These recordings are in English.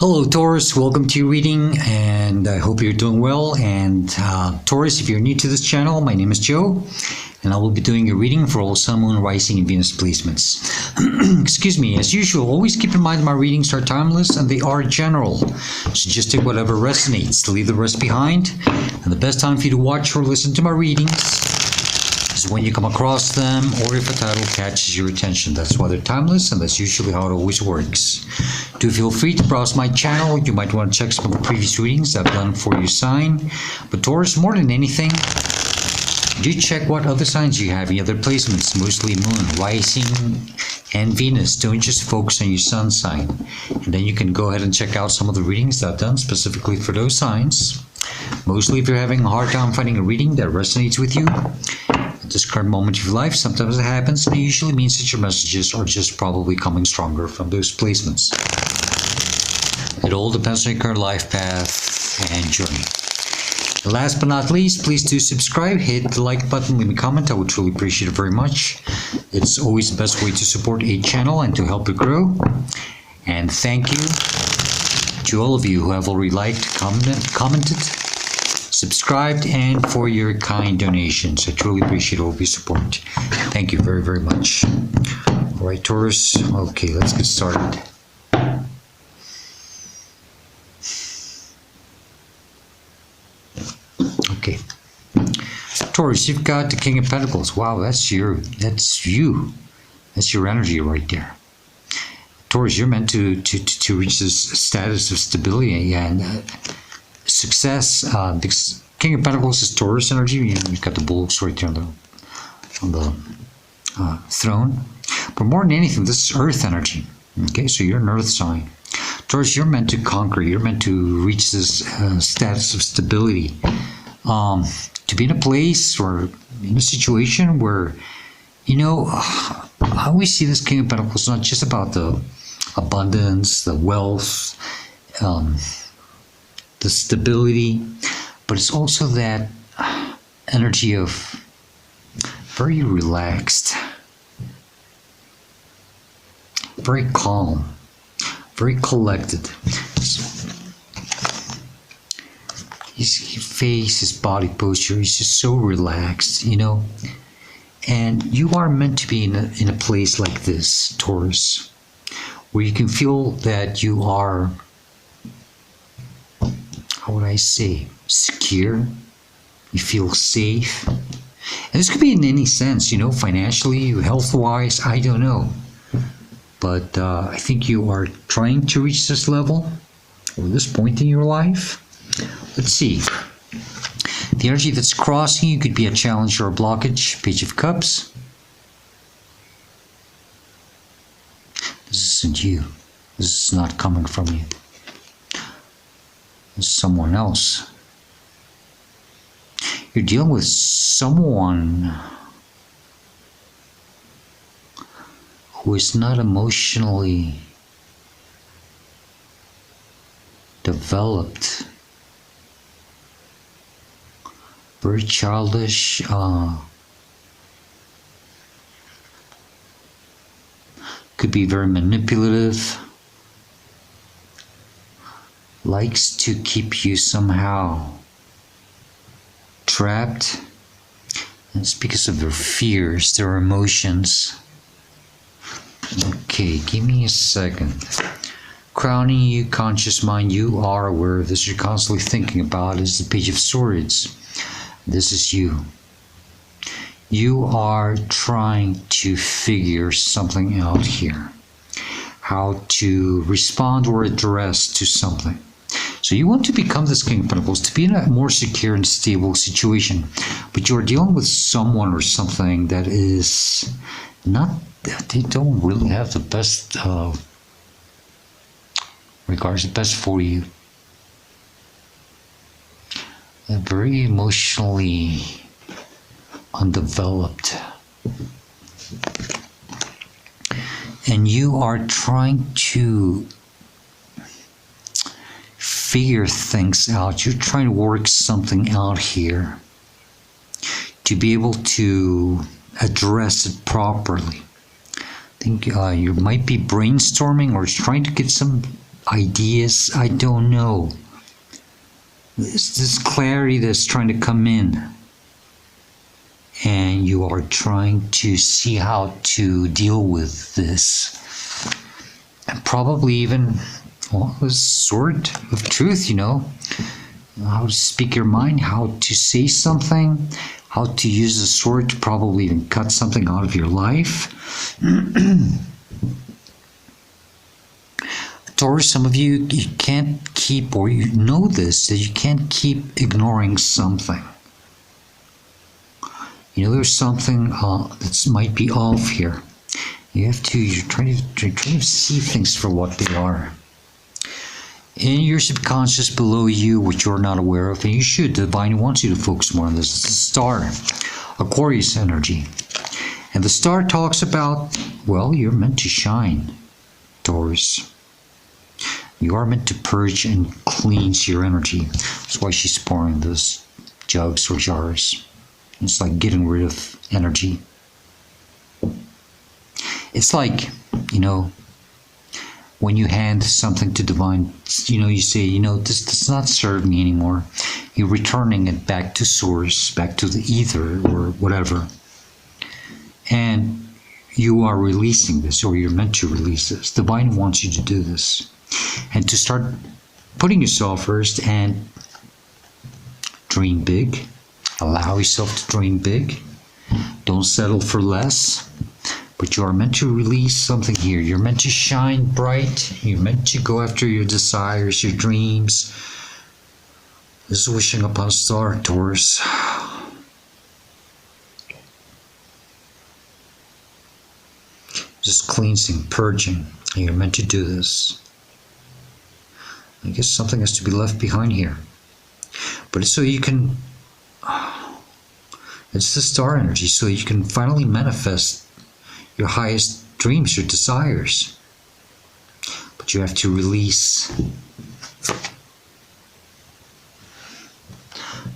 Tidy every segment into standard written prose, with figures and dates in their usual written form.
Hello Taurus, welcome to your reading and I hope you're doing well. And Taurus, if you're new to this channel, my name is Joe and I will be doing a reading for all Sun, Moon, Rising and Venus placements. Excuse me, as usual, always keep in mind my readings are timeless and they are general. So just take whatever resonates, leave the rest behind. And the best time for you to watch or listen to my readings is when you come across them or if a title catches your attention. That's why they're timeless and that's usually how it always works. Do feel free to browse my channel. You might want to check some of the previous readings I've done for your sign. But Taurus, more than anything, do check what other signs you have, any other placements, mostly Moon, Rising, and Venus. Don't just focus on your Sun sign. And then you can go ahead and check out some of the readings that I've done specifically for those signs. Mostly if you're having a hard time finding a reading that resonates with you at this current moment of your life, sometimes it happens, and it usually means that your messages are just probably coming stronger from those placements. It all depends on your current life path and journey. Last but not least, please do subscribe, hit the like button, leave me a comment. I would truly appreciate it very much. It's always the best way to support a channel and to help it grow. And thank you to all of you who have already liked, commented, subscribed, and for your kind donations. I truly appreciate all of your support. Thank you very, very much. All right, Taurus. Okay, let's get started. Okay, Taurus, you've got the King of Pentacles. Wow, that's you. That's your energy right there. Taurus, you're meant to reach this status of stability and success. Because King of Pentacles is Taurus energy. You've got the bulls right there on the throne. But more than anything, this is Earth energy. Okay, so you're an Earth sign. Taurus, you're meant to conquer. You're meant to reach this status of stability. To be in a place or in a situation where, I always see this King of Pentacles not just about the abundance, the wealth, the stability, but it's also that energy of very relaxed, very calm, very collected. His face, his body posture, he's just so relaxed, And you are meant to be in a place like this, Taurus, where you can feel that you are, how would I say, secure. You feel safe. And this could be in any sense, financially, health-wise, I don't know. But I think you are trying to reach this level, or this point in your life. Let's see. The energy that's crossing you could be a challenge or a blockage. Page of Cups. This isn't you. This is not coming from you. This is someone else. You're dealing with someone who is not emotionally developed. Very childish, could be very manipulative, likes to keep you somehow trapped. And it's because of their fears, their emotions. Okay, give me a second. Crowning you, conscious mind, you are aware of this, you're constantly thinking about is the Page of Swords. This is you. You are trying to figure something out here. How to respond or address to something. So you want to become this King of Pentacles, to be in a more secure and stable situation. But you're dealing with someone or something that is not, they don't really have the best regards, the best for you. Very emotionally undeveloped, and you are trying to figure things out. You're trying to work something out here to be able to address it properly. I think you might be brainstorming or trying to get some ideas. I don't know. It's this clarity that's trying to come in. And you are trying to see how to deal with this. And probably even, well, a sword of truth, how to speak your mind, how to say something, how to use the sword to probably even cut something out of your life. Taurus, some of you can't keep, or you know this, that you can't keep ignoring something. There's something that might be off here. You're trying to see things for what they are. In your subconscious below you, which you're not aware of, and you should, the divine wants you to focus more on this. It's the star, Aquarius energy. And the star talks about, well, you're meant to shine, Taurus. You are meant to purge and cleanse your energy. That's why she's pouring this jugs or jars. It's like getting rid of energy. It's like, when you hand something to divine, you say, this does not serve me anymore. You're returning it back to source, back to the ether or whatever. And you are releasing this, or you're meant to release this. Divine wants you to do this. And to start putting yourself first and dream big. Allow yourself to dream big. Don't settle for less. But you are meant to release something here. You're meant to shine bright. You're meant to go after your desires, your dreams. This is wishing upon a star, Taurus. Just cleansing, purging. And you're meant to do this. I guess something has to be left behind here. But it's so you can... It's the star energy, so you can finally manifest your highest dreams, your desires. But you have to release.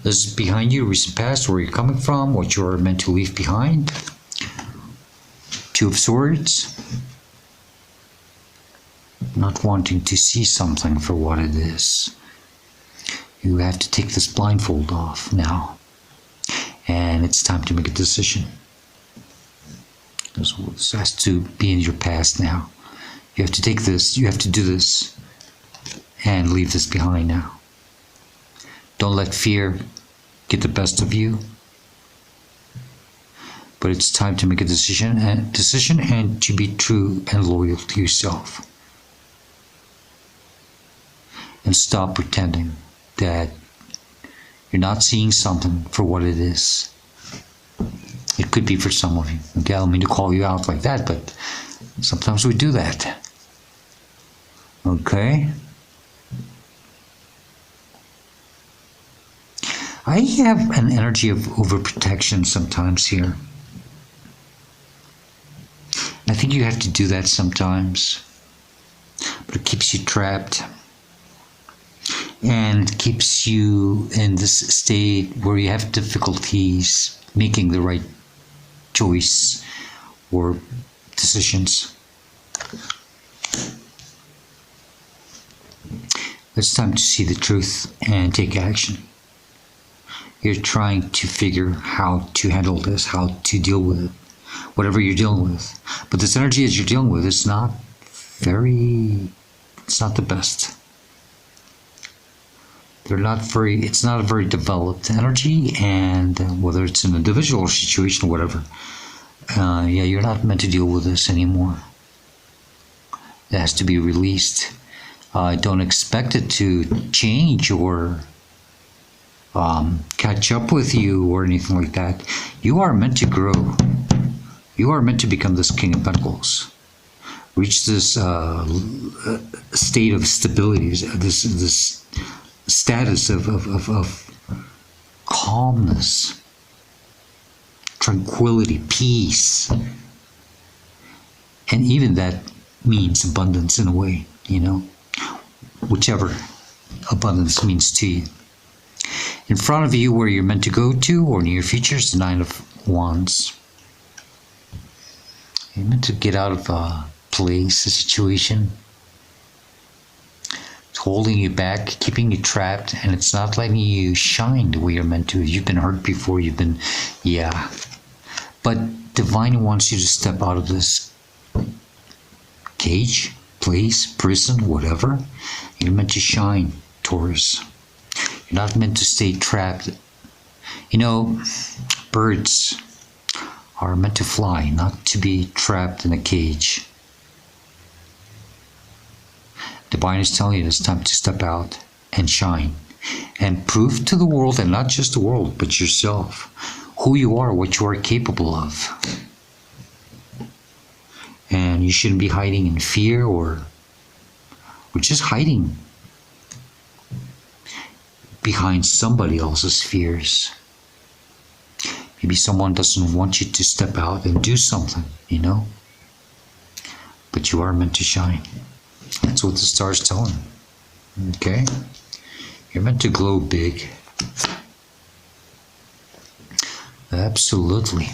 This is behind you, recent past, where you're coming from, what you are meant to leave behind. Two of Swords. Not wanting to see something for what it is. You have to take this blindfold off now. And it's time to make a decision. This has to be in your past now. You have to take this, you have to do this, and leave this behind now. Don't let fear get the best of you. But it's time to make a decision and to be true and loyal to yourself. And stop pretending that you're not seeing something for what it is. It could be for some of you. Okay, I don't mean to call you out like that, but sometimes we do that. Okay? I have an energy of overprotection sometimes here. I think you have to do that sometimes. But it keeps you trapped. And it keeps you in this state where you have difficulties making the right choice or decisions. It's time to see the truth and take action. You're trying to figure how to handle this, how to deal with it, whatever you're dealing with. But this energy that you're dealing with is not it's not the best. It's not a very developed energy, and whether it's an individual situation or whatever, you're not meant to deal with this anymore. It has to be released. Don't expect it to change or catch up with you or anything like that. You are meant to grow. You are meant to become this King of Pentacles. Reach this state of stability, this status of calmness, tranquility, peace. And even that means abundance in a way, whichever abundance means to you. In front of you, where you're meant to go to, or near future, is the Nine of Wands. You're meant to get out of a place, a situation. holding you back, keeping you trapped, and it's not letting you shine the way you're meant to. You've been hurt before, yeah. But Divine wants you to step out of this cage, place, prison, whatever. You're meant to shine, Taurus. You're not meant to stay trapped. You know, birds are meant to fly, not to be trapped in a cage. Divine is telling you it's time to step out and shine and prove to the world, and not just the world, but yourself, who you are, what you are capable of. And you shouldn't be hiding in fear or just hiding behind somebody else's fears. Maybe someone doesn't want you to step out and do something, you know? But you are meant to shine. That's what the stars tell him. Okay? You're meant to glow big. Absolutely.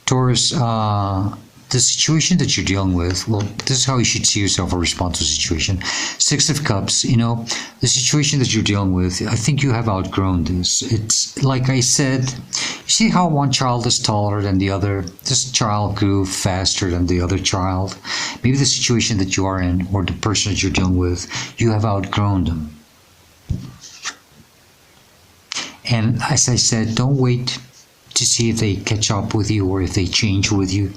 Taurus, the situation that you're dealing with, well, this is how you should see yourself or respond to a situation. Six of Cups, you know, the situation that you're dealing with, I think you have outgrown this. It's like I said, you see how one child is taller than the other? This child grew faster than the other child. Maybe the situation that you are in, or the person that you're dealing with, you have outgrown them. And as I said, don't wait to see if they catch up with you or if they change with you.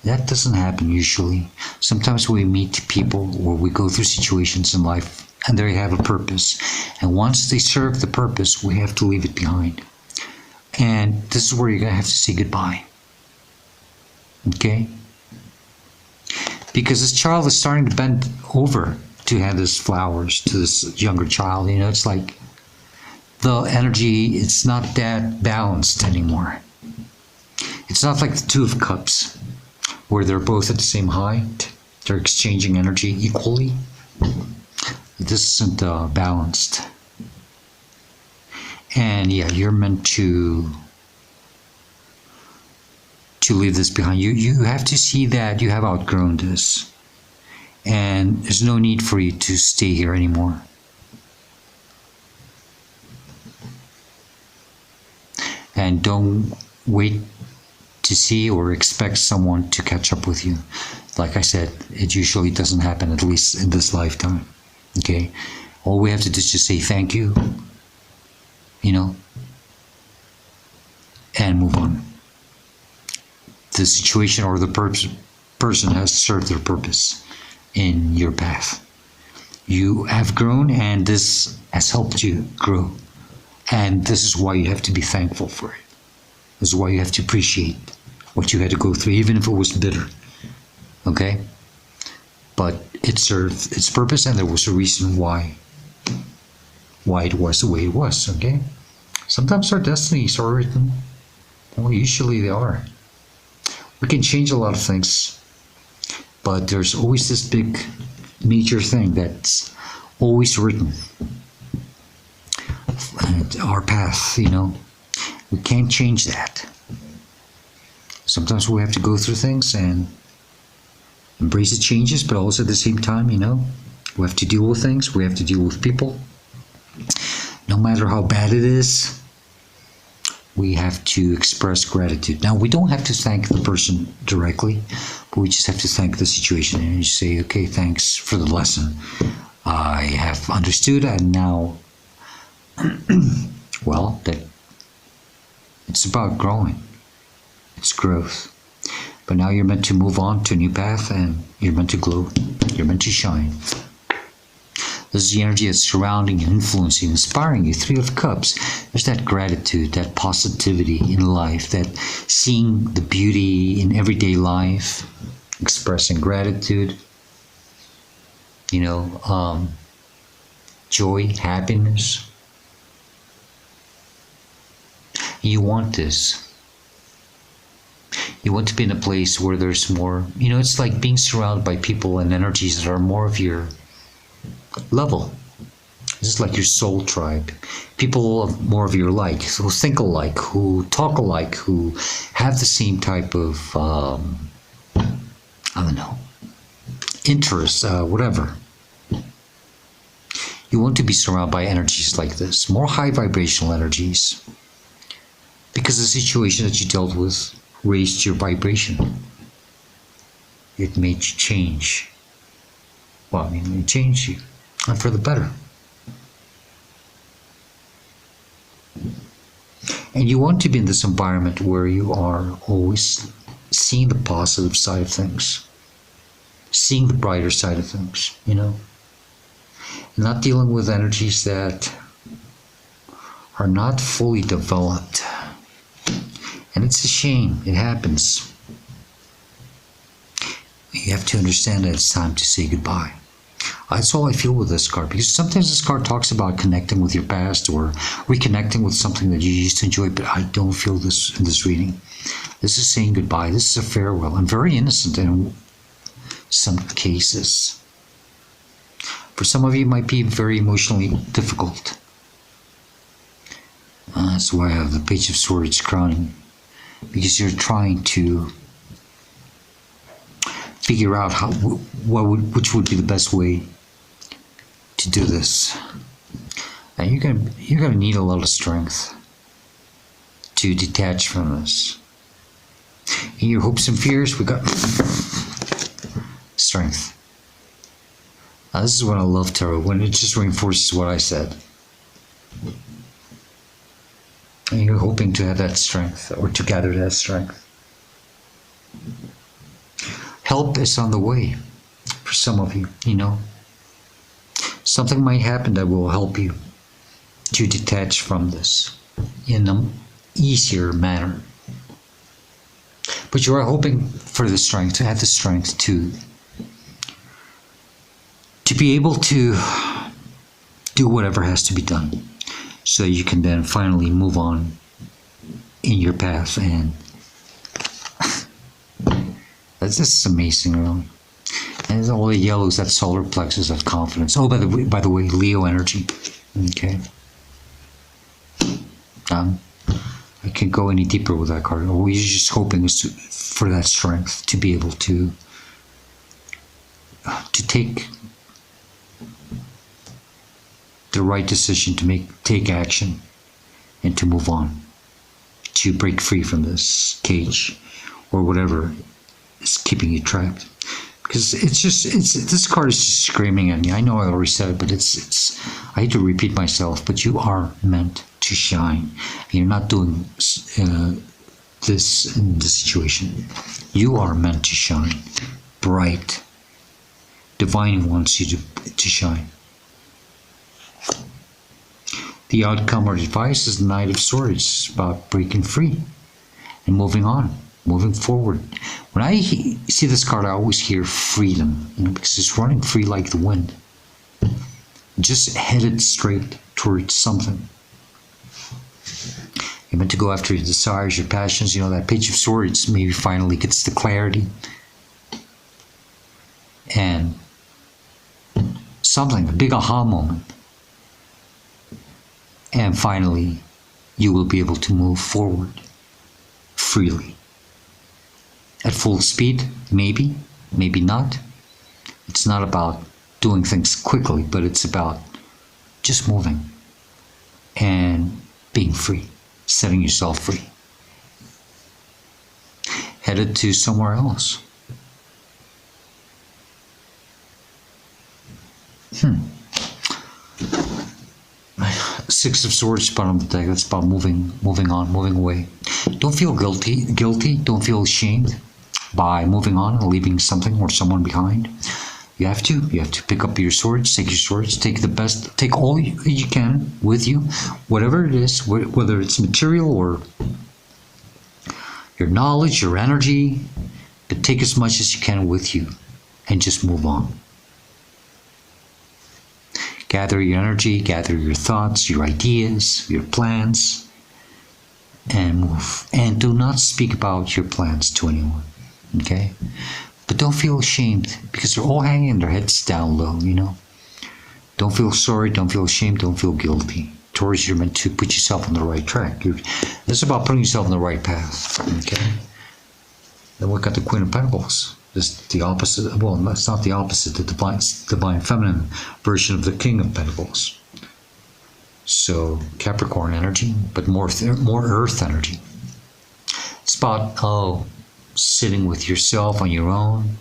That doesn't happen usually. Sometimes we meet people or we go through situations in life and they have a purpose. And once they serve the purpose, we have to leave it behind. And this is where you're going to have to say goodbye. Okay? Because this child is starting to bend over to hand his flowers to this younger child. You know, it's like the energy, it's not that balanced anymore. It's not like the Two of Cups, where they're both at the same height. They're exchanging energy equally. This isn't balanced. And yeah, you're meant to leave this behind. You have to see that you have outgrown this. And there's no need for you to stay here anymore. And don't wait to see or expect someone to catch up with you. Like I said, it usually doesn't happen, at least in this lifetime. Okay? All we have to do is just say thank you, you know, and move on. The situation or the person has served their purpose in your path. You have grown, and this has helped you grow. And this is why you have to be thankful for it. This is why you have to appreciate what you had to go through, even if it was bitter. Okay? But it served its purpose, and there was a reason why it was the way it was. Okay? Sometimes our destinies are written. Well, usually they are. We can change a lot of things, but there's always this big major thing that's always written. And our path, you know, we can't change that. Sometimes we have to go through things and embrace the changes, but also at the same time, you know, we have to deal with things, we have to deal with people. No matter how bad it is, we have to express gratitude. Now, we don't have to thank the person directly, but we just have to thank the situation and just say, okay, thanks for the lesson. I have understood, and now, well, that it's about growing. It's growth. But now you're meant to move on to a new path, and you're meant to glow. You're meant to shine. This is the energy that's surrounding and influencing, inspiring you. Three of Cups. There's that gratitude, that positivity in life, that seeing the beauty in everyday life, expressing gratitude, you know, joy, happiness. You want this. You want to be in a place where there's more, you know, it's like being surrounded by people and energies that are more of your level. This is like your soul tribe. People more of your like, who think alike, who talk alike, who have the same type of, I don't know, interests, whatever. You want to be surrounded by energies like this, more high vibrational energies, because the situation that you dealt with raised your vibration. It made you change. Well, I mean, it changed you, and for the better. And you want to be in this environment where you are always seeing the positive side of things, seeing the brighter side of things, you know, and not dealing with energies that are not fully developed. And it's a shame. It happens. You have to understand that it's time to say goodbye. That's all I feel with this card, because sometimes this card talks about connecting with your past or reconnecting with something that you used to enjoy, but I don't feel this in this reading. This is saying goodbye. This is a farewell, and very innocent in some cases. For some of you, it might be very emotionally difficult. That's why I have the Page of Swords crowning, because you're trying to figure out which would be the best way to do this. And you're gonna need a lot of strength to detach from this. In your hopes and fears, we got strength. Now, this is what I love tarot, when it just reinforces what I said. And you're hoping to have that strength, or to gather that strength. Help is on the way for some of you, you know. Something might happen that will help you to detach from this in an easier manner. But you are hoping for the strength, to have the strength to be able to do whatever has to be done, so you can then finally move on in your path. And that's just amazing, really. And all the yellows, that solar plexus, that confidence. Oh, by the way, Leo energy. Okay. I can't go any deeper with that card. All you're just hoping is for that strength to be able to take the right decision, to take action, and to move on, to break free from this cage or whatever is keeping you trapped. Because this card is just screaming at me. I know I already said it, but I hate to repeat myself, but you are meant to shine. And you're not doing this in this situation. You are meant to shine bright. Divine wants you to shine. The outcome or advice is the Knight of Swords. It's about breaking free and moving on, moving forward. When I see this card, I always hear freedom, you know, because it's running free like the wind, just headed straight towards something. You're meant to go after your desires, your passions. You know, that Page of Swords maybe finally gets the clarity and something, a big aha moment. And finally, you will be able to move forward freely. At full speed, maybe, maybe not. It's not about doing things quickly, but it's about just moving and being free, setting yourself free. Headed to somewhere else. Six of Swords, bottom of the deck. That's about moving on, moving away. Don't feel guilty. Don't feel ashamed by moving on and leaving something or someone behind. You have to pick up your swords, take your swords, take the best, take all you can with you, whatever it is, whether it's material or your knowledge, your energy, but take as much as you can with you and just move on. Gather your energy, gather your thoughts, your ideas, your plans, and move. And do not speak about your plans to anyone, okay? But don't feel ashamed, because they're all hanging their heads down low, you know? Don't feel sorry, don't feel ashamed, don't feel guilty. Taurus, you're meant to put yourself on the right track. It's about putting yourself on the right path, okay? Then we got the Queen of Pentacles. Just the opposite. Well, that's not the opposite. The divine feminine version of the King of Pentacles. So Capricorn energy, but more Earth energy. It's about sitting with yourself on your own.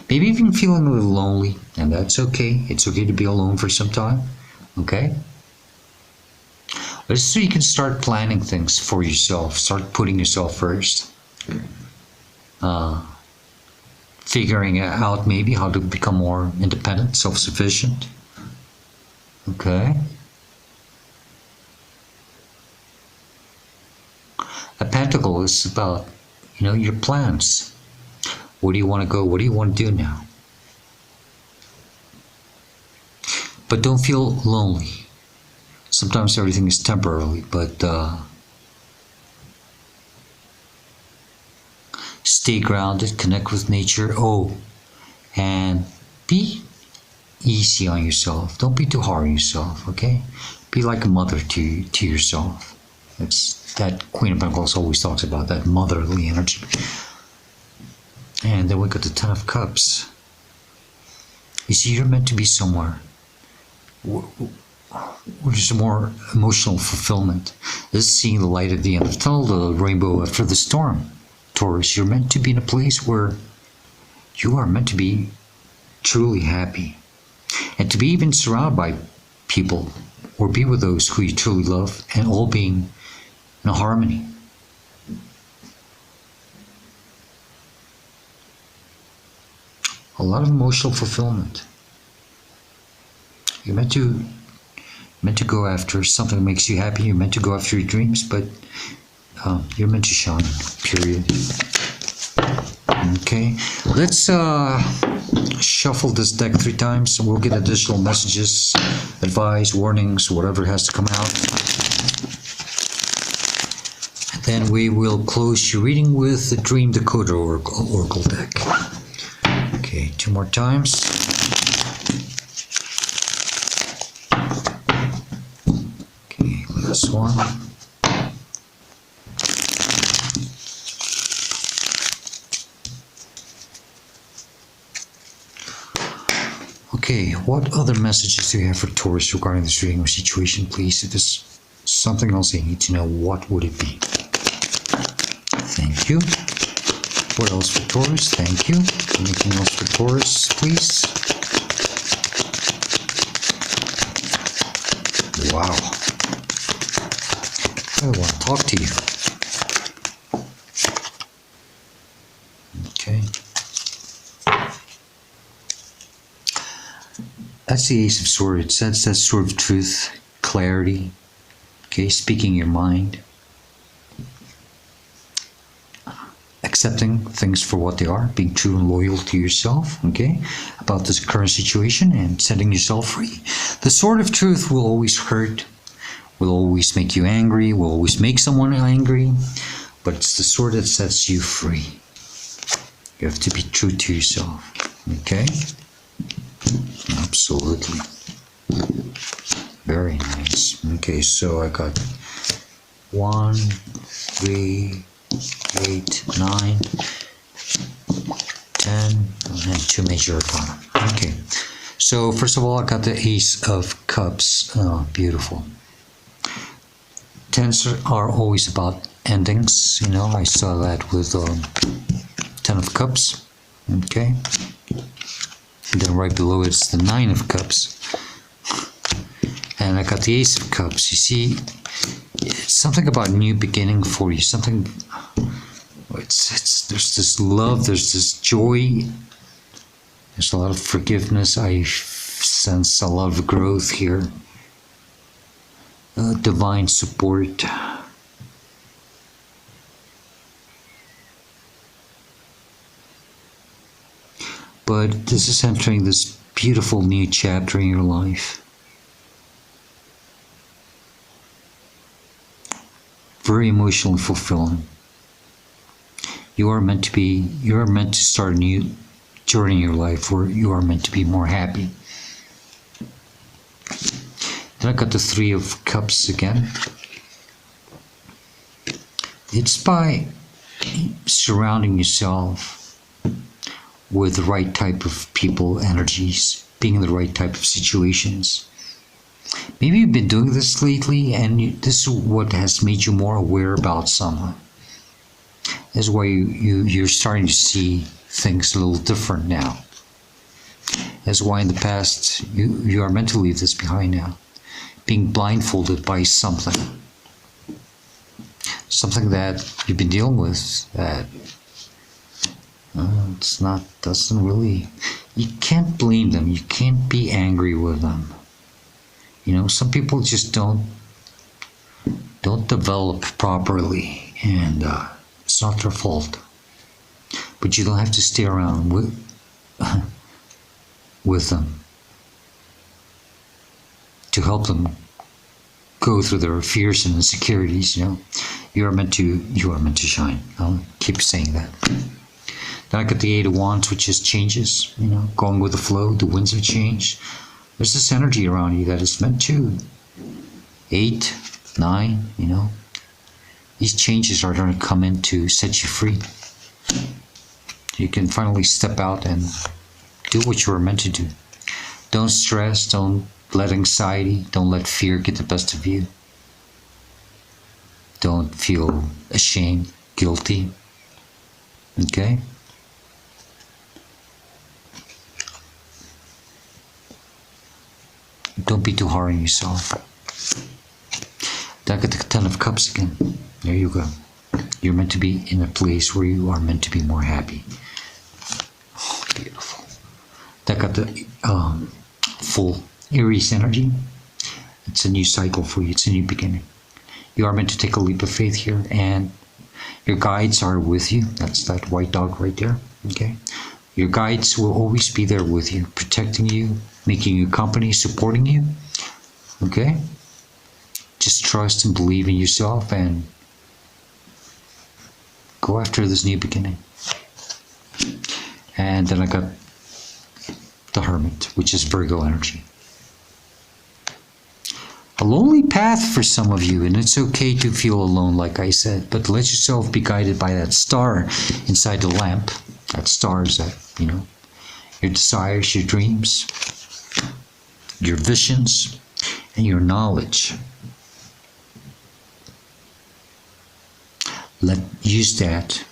Maybe even feeling a little lonely, and that's okay. It's okay to be alone for some time. Okay. But so you can start planning things for yourself. Start putting yourself first. Figuring out maybe how to become more independent, self-sufficient. Okay. A pentacle is about, your plans. Where do you want to go? What do you want to do now? But don't feel lonely. Sometimes everything is temporarily, but stay grounded, connect with nature. And be easy on yourself. Don't be too hard on yourself, okay? Be like a mother to yourself. It's that Queen of Pentacles always talks about, that motherly energy. And then we got the Ten of Cups. You see, you're meant to be somewhere where there's more emotional fulfillment. This is seeing the light at the end of the tunnel, the rainbow after the storm. Taurus, you're meant to be in a place where you are meant to be truly happy. And to be even surrounded by people, or be with those who you truly love, and all being in harmony. A lot of emotional fulfillment. You're meant to go after something that makes you happy. You're meant to go after your dreams, but you're meant to shine, period. Okay, let's shuffle this deck 3 times and we'll get additional messages, advice, warnings, whatever has to come out. And then we will close your reading with the Dream Decoder Oracle deck. Okay, 2 more times. Okay, last one. Okay, what other messages do you have for Taurus regarding this reading or situation, please? If there's something else I need to know, what would it be? Thank you. What else for Taurus? Thank you. Anything else for Taurus, please? Wow. I want to talk to you. Okay. That's the Ace of Swords. That's that sword of truth, clarity. Okay, speaking your mind. Accepting things for what they are, being true and loyal to yourself, okay, about this current situation and setting yourself free. The sword of truth will always hurt, will always make you angry, will always make someone angry, but it's the sword that sets you free. You have to be true to yourself, okay? Absolutely. Very nice. Okay, so I got 1, 3, 8, 9, 10, and 2 major arcana. Okay, so first of all, I got the Ace of Cups. Oh, beautiful. 10s are always about endings. I saw that with 10 of Cups. Okay. And then right below it's the 9 of Cups. And I got the Ace of Cups. You see, it's something about new beginning for you. Something, there's this love, there's this joy. There's a lot of forgiveness. I sense a lot of growth here. Divine support. But this is entering this beautiful new chapter in your life. Very emotionally fulfilling. You are meant to start a new journey in your life where you are meant to be more happy. Then I got the 3 of Cups again. It's by surrounding yourself with the right type of people, energies, being in the right type of situations. Maybe you've been doing this lately, and this is what has made you more aware about someone. That's why you're starting to see things a little different now. That's why in the past you are meant to leave this behind now. Being blindfolded by something that you've been dealing with that doesn't really, you can't blame them, you can't be angry with them. You know, some people just don't develop properly, and it's not their fault. But you don't have to stay around with them to help them go through their fears and insecurities. You know, you are meant to shine. I'll keep saying that. Then I got the Eight of Wands, which is changes. You know, going with the flow, the winds of change. There's this energy around you that is meant to 8, 9. You know, these changes are going to come in to set you free. You can finally step out and do what you were meant to do. Don't stress, don't let anxiety, don't let fear get the best of you. Don't feel ashamed, guilty. Okay? Don't be too hard on yourself. Then I got the Ten of Cups again. There you go. You're meant to be in a place where you are meant to be more happy. Oh, beautiful. That got the full Aries energy. It's a new cycle for you. It's a new beginning. You are meant to take a leap of faith here, and your guides are with you. That's that white dog right there. Okay. Your guides will always be there with you, protecting you, making you company, supporting you. Okay. Just trust and believe in yourself and go after this new beginning. And then I got the Hermit, which is Virgo energy. A lonely path for some of you, and it's okay to feel alone, like I said, but let yourself be guided by that star inside the lamp. That star is that, you know, your desires, your dreams, your visions, and your knowledge. Use that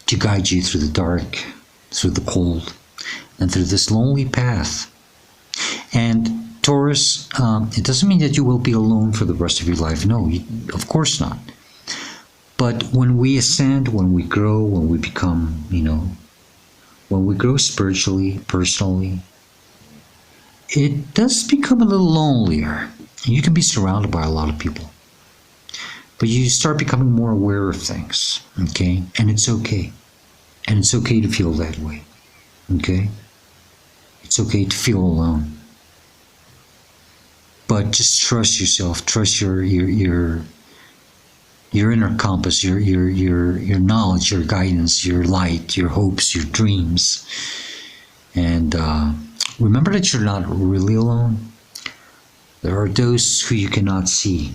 to guide you through the dark, through the cold, and through this lonely path. And Taurus, it doesn't mean that you will be alone for the rest of your life. No, of course not. But when we ascend, when we grow, when we become, you know, when we grow spiritually, personally, it does become a little lonelier. You can be surrounded by a lot of people, but you start becoming more aware of things, okay? And it's okay. And it's okay to feel that way, okay? It's okay to feel alone. But just trust yourself, trust your inner compass, your knowledge, your guidance, your light, your hopes, your dreams. And remember that you're not really alone. There are those who you cannot see.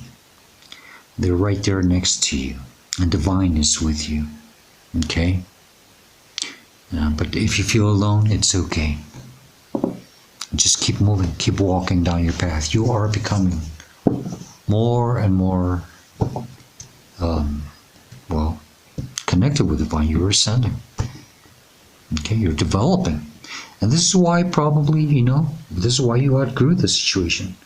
They're right there next to you, and divine is with you. Okay? But if you feel alone, it's okay. Just keep moving, keep walking down your path. You are becoming more and more, well, connected with divine. You're ascending. Okay, you're developing. And this is why probably, you know, this is why you outgrew the situation.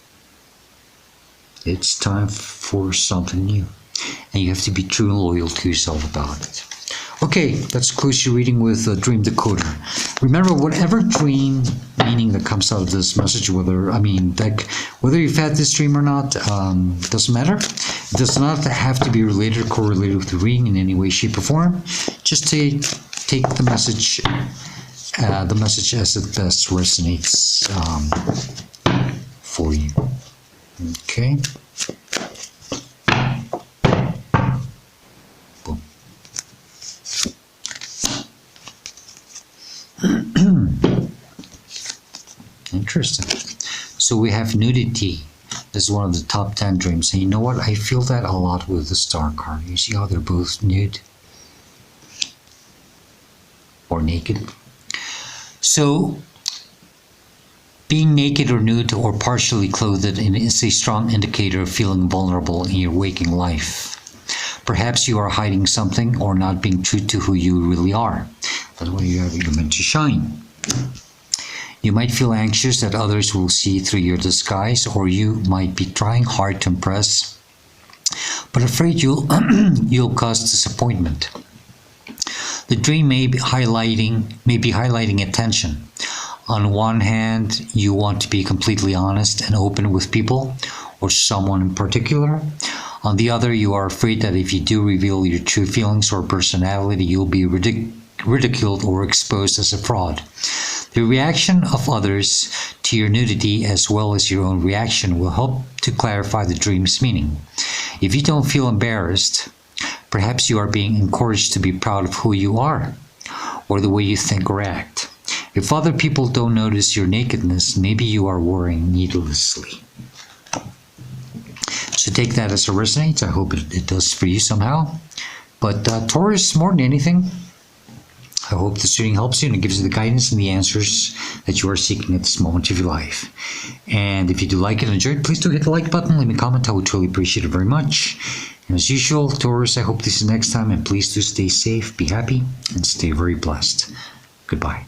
It's time for something new. And you have to be true and loyal to yourself about it. Okay, let's close your reading with a dream decoder. Remember, whatever dream meaning that comes out of this message, whether you've had this dream or not, doesn't matter. It does not have to be related or correlated with the reading in any way, shape, or form. Just take the message as it best resonates for you. Okay. Boom. Interesting. So we have nudity. This is one of the top 10 dreams. And you know what? I feel that a lot with the star card. You see how they're both nude? Or or naked. So, being naked or nude or partially clothed is a strong indicator of feeling vulnerable in your waking life. Perhaps you are hiding something or not being true to who you really are. That's why you're meant to shine. You might feel anxious that others will see through your disguise, or you might be trying hard to impress, but afraid you'll cause disappointment. The dream may be highlighting attention. On one hand, you want to be completely honest and open with people or someone in particular. On the other, you are afraid that if you do reveal your true feelings or personality, you'll be ridiculed or exposed as a fraud. The reaction of others to your nudity, as well as your own reaction, will help to clarify the dream's meaning. If you don't feel embarrassed, perhaps you are being encouraged to be proud of who you are or the way you think or act. If other people don't notice your nakedness, maybe you are worrying needlessly. So take that as it resonates. I hope it does for you somehow. But Taurus, more than anything, I hope this reading helps you and it gives you the guidance and the answers that you are seeking at this moment of your life. And if you do like it and enjoy it, please do hit the like button, leave me a comment. I would truly appreciate it very much. And as usual, Taurus, I hope this is next time, and please do stay safe, be happy, and stay very blessed. Goodbye.